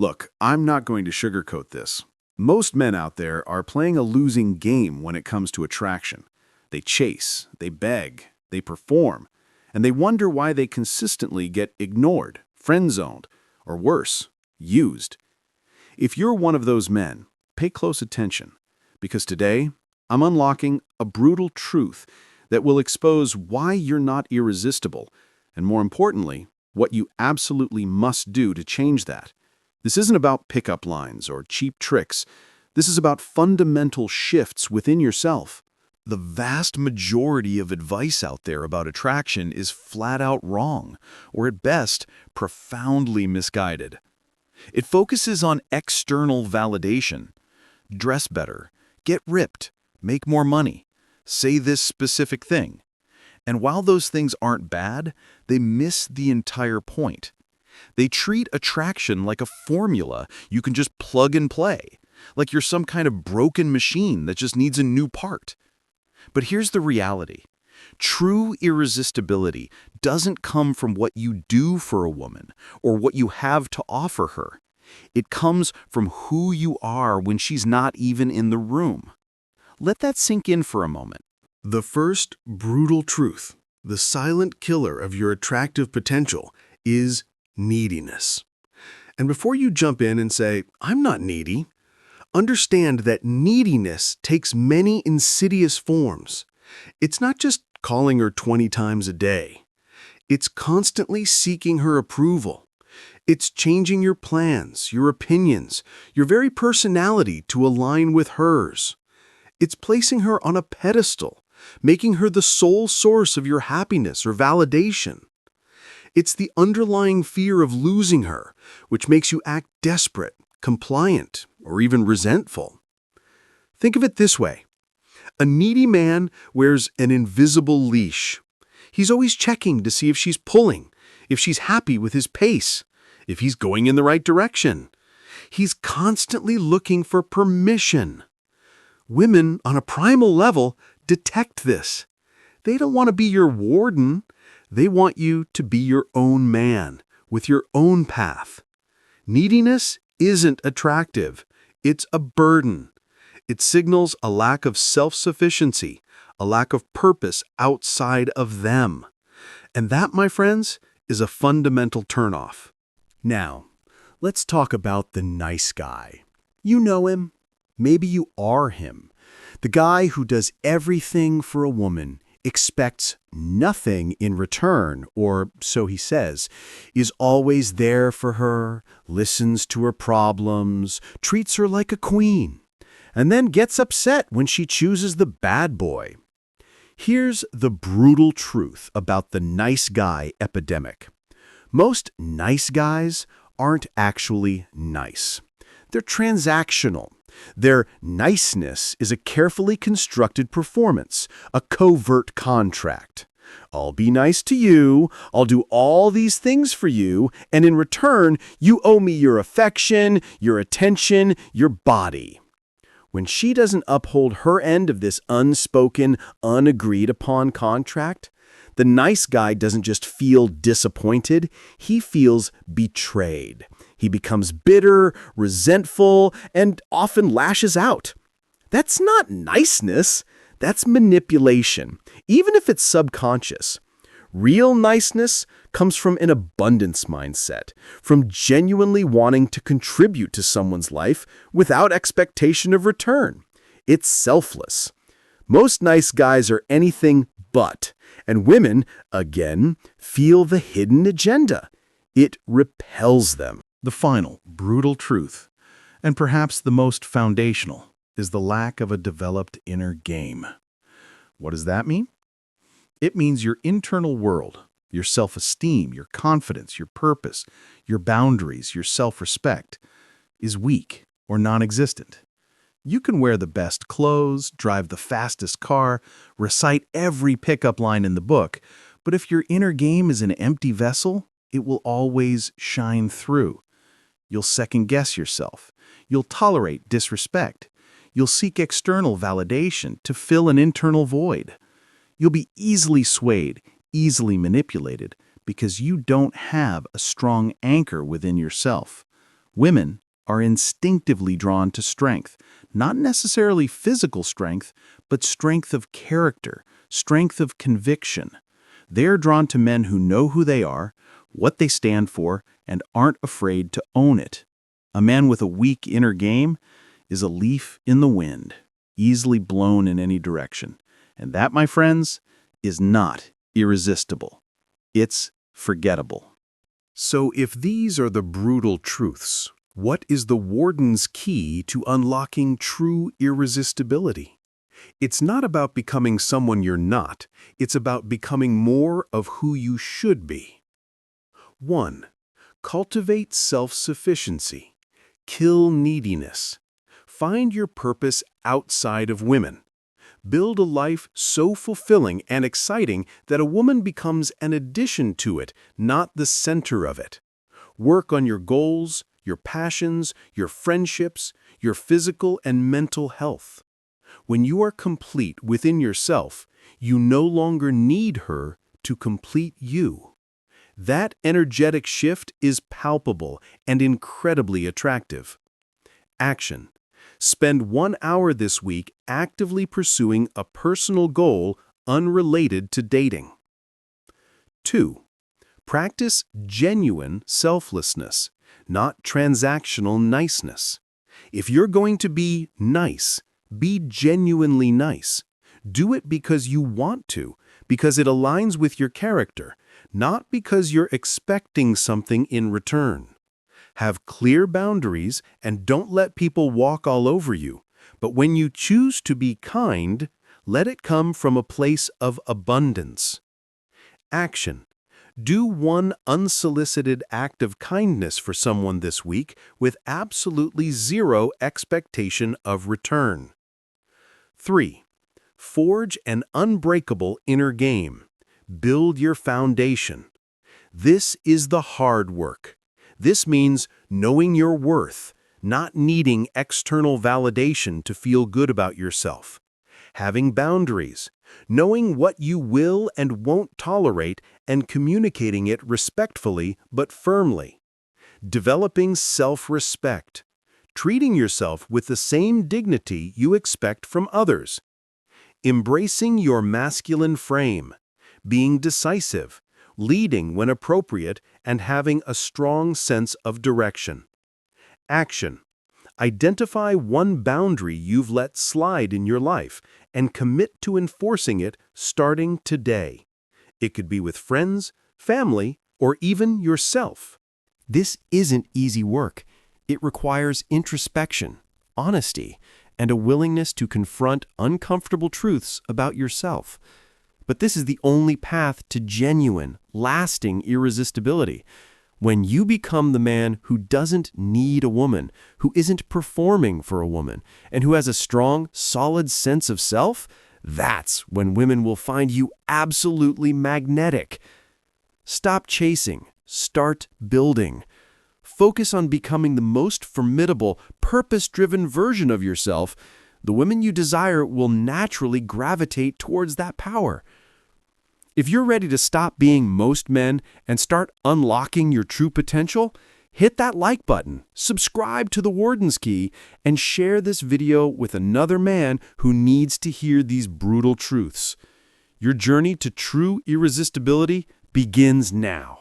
Look, I'm not going to sugarcoat this. Most men out there are playing a losing game when it comes to attraction. They chase, they beg, they perform, and they wonder why they consistently get ignored, friend-zoned, or worse, used. If you're one of those men, pay close attention, because today I'm unlocking a brutal truth that will expose why you're not irresistible, and more importantly, what you absolutely must do to change that. This isn't about pickup lines or cheap tricks. This is about fundamental shifts within yourself. The vast majority of advice out there about attraction is flat out wrong, or at best, profoundly misguided. It focuses on external validation. Dress better, get ripped, make more money, say this specific thing. And while those things aren't bad, they miss the entire point. They treat attraction like a formula you can just plug and play, like you're some kind of broken machine that just needs a new part. But here's the reality. True irresistibility doesn't come from what you do for a woman or what you have to offer her. It comes from who you are when she's not even in the room. Let that sink in for a moment. The first brutal truth, the silent killer of your attractive potential, is neediness. And before you jump in and say, "I'm not needy," understand that neediness takes many insidious forms. It's not just calling her 20 times a day. It's constantly seeking her approval. It's changing your plans, your opinions, your very personality to align with hers. It's placing her on a pedestal, making her the sole source of your happiness or validation. It's the underlying fear of losing her, which makes you act desperate, compliant, or even resentful. Think of it this way. A needy man wears an invisible leash. He's always checking to see if she's pulling, if she's happy with his pace, if he's going in the right direction. He's constantly looking for permission. Women, on a primal level, detect this. They don't want to be your warden. They want you to be your own man, with your own path. Neediness isn't attractive. It's a burden. It signals a lack of self-sufficiency, a lack of purpose outside of them. And that, my friends, is a fundamental turnoff. Now, let's talk about the nice guy. You know him. Maybe you are him. The guy who does everything for a woman, expects nothing in return, or so he says, is always there for her, listens to her problems, treats her like a queen, and then gets upset when she chooses the bad boy. Here's the brutal truth about the nice guy epidemic. Most nice guys aren't actually nice. They're transactional. Their niceness is a carefully constructed performance, a covert contract. I'll be nice to you, I'll do all these things for you, and in return, you owe me your affection, your attention, your body. When she doesn't uphold her end of this unspoken, unagreed-upon contract, the nice guy doesn't just feel disappointed, he feels betrayed. He becomes bitter, resentful, and often lashes out. That's not niceness, that's manipulation, even if it's subconscious. Real niceness comes from an abundance mindset, from genuinely wanting to contribute to someone's life without expectation of return. It's selfless. Most nice guys are anything but, and women, again, feel the hidden agenda. It repels them. The final, brutal truth, and perhaps the most foundational, is the lack of a developed inner game. What does that mean? It means your internal world, your self-esteem, your confidence, your purpose, your boundaries, your self-respect, is weak or non-existent. You can wear the best clothes, drive the fastest car, recite every pickup line in the book, but if your inner game is an empty vessel, it will always shine through. You'll second-guess yourself. You'll tolerate disrespect. You'll seek external validation to fill an internal void. You'll be easily swayed, easily manipulated, because you don't have a strong anchor within yourself. Women are instinctively drawn to strength, not necessarily physical strength, but strength of character, strength of conviction. They're drawn to men who know who they are, what they stand for, and aren't afraid to own it. A man with a weak inner game is a leaf in the wind, easily blown in any direction. And that, my friends, is not irresistible. It's forgettable. So if these are the brutal truths, what is the Warden's key to unlocking true irresistibility? It's not about becoming someone you're not. It's about becoming more of who you should be. 1. Cultivate self-sufficiency. Kill neediness. Find your purpose outside of women. Build a life so fulfilling and exciting that a woman becomes an addition to it, not the center of it. Work on your goals, your passions, your friendships, your physical and mental health. When you are complete within yourself, you no longer need her to complete you. That energetic shift is palpable and incredibly attractive. Action. Spend 1 hour this week actively pursuing a personal goal unrelated to dating. 2. Practice genuine selflessness, not transactional niceness. If you're going to be nice, be genuinely nice. Do it because you want to, because it aligns with your character, not because you're expecting something in return. Have clear boundaries and don't let people walk all over you. But when you choose to be kind, let it come from a place of abundance. Action. Do one unsolicited act of kindness for someone this week with absolutely zero expectation of return. 3. Forge an unbreakable inner game. Build your foundation. This is the hard work. This means knowing your worth, not needing external validation to feel good about yourself. Having boundaries, knowing what you will and won't tolerate and communicating it respectfully but firmly. Developing self-respect, treating yourself with the same dignity you expect from others. Embracing your masculine frame, being decisive, leading when appropriate, and having a strong sense of direction. Action. Identify one boundary you've let slide in your life and commit to enforcing it starting today. It could be with friends, family, or even yourself. This isn't easy work. It requires introspection, honesty, and a willingness to confront uncomfortable truths about yourself. But this is the only path to genuine, lasting irresistibility. When you become the man who doesn't need a woman, who isn't performing for a woman, and who has a strong, solid sense of self, that's when women will find you absolutely magnetic. Stop chasing. Start building. Focus on becoming the most formidable, purpose-driven version of yourself. The women you desire will naturally gravitate towards that power. If you're ready to stop being most men and start unlocking your true potential, hit that like button, subscribe to the Warden's Key, and share this video with another man who needs to hear these brutal truths. Your journey to true irresistibility begins now.